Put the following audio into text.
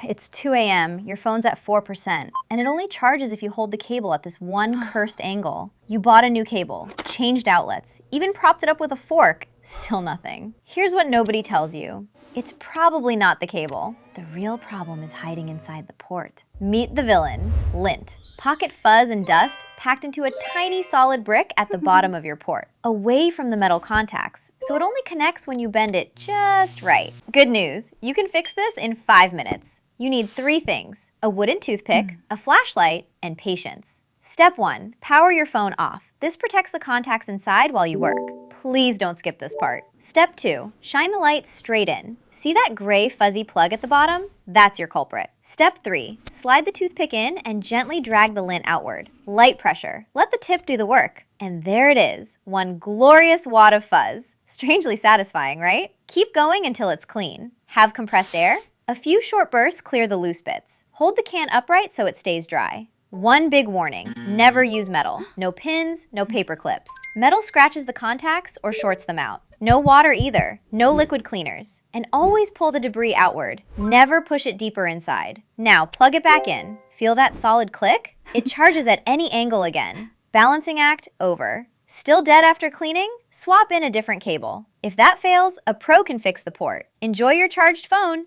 It's 2 a.m., your phone's at 4%, and it only charges if you hold the cable at this one cursed angle. You bought a new cable, changed outlets, even propped it up with a fork. Still nothing. Here's what nobody tells you. It's probably not the cable. The real problem is hiding inside the port. Meet the villain, lint. Pocket fuzz and dust packed into a tiny solid brick at the bottom of your port, away from the metal contacts, so it only connects when you bend it just right. Good news, you can fix this in 5 minutes. You need 3 things: a wooden toothpick, a flashlight, and patience. Step 1, power your phone off. This protects the contacts inside while you work. Please don't skip this part. Step 2, shine the light straight in. See that gray fuzzy plug at the bottom? That's your culprit. Step 3, slide the toothpick in and gently drag the lint outward. Light pressure. Let the tip do the work. And there it is, one glorious wad of fuzz. Strangely satisfying, right? Keep going until it's clean. Have compressed air? A few short bursts clear the loose bits. Hold the can upright so it stays dry. One big warning, never use metal. No pins, no paper clips. Metal scratches the contacts or shorts them out. No water either, no liquid cleaners. And always pull the debris outward. Never push it deeper inside. Now plug it back in. Feel that solid click? It charges at any angle again. Balancing act over. Still dead after cleaning? Swap in a different cable. If that fails, a pro can fix the port. Enjoy your charged phone.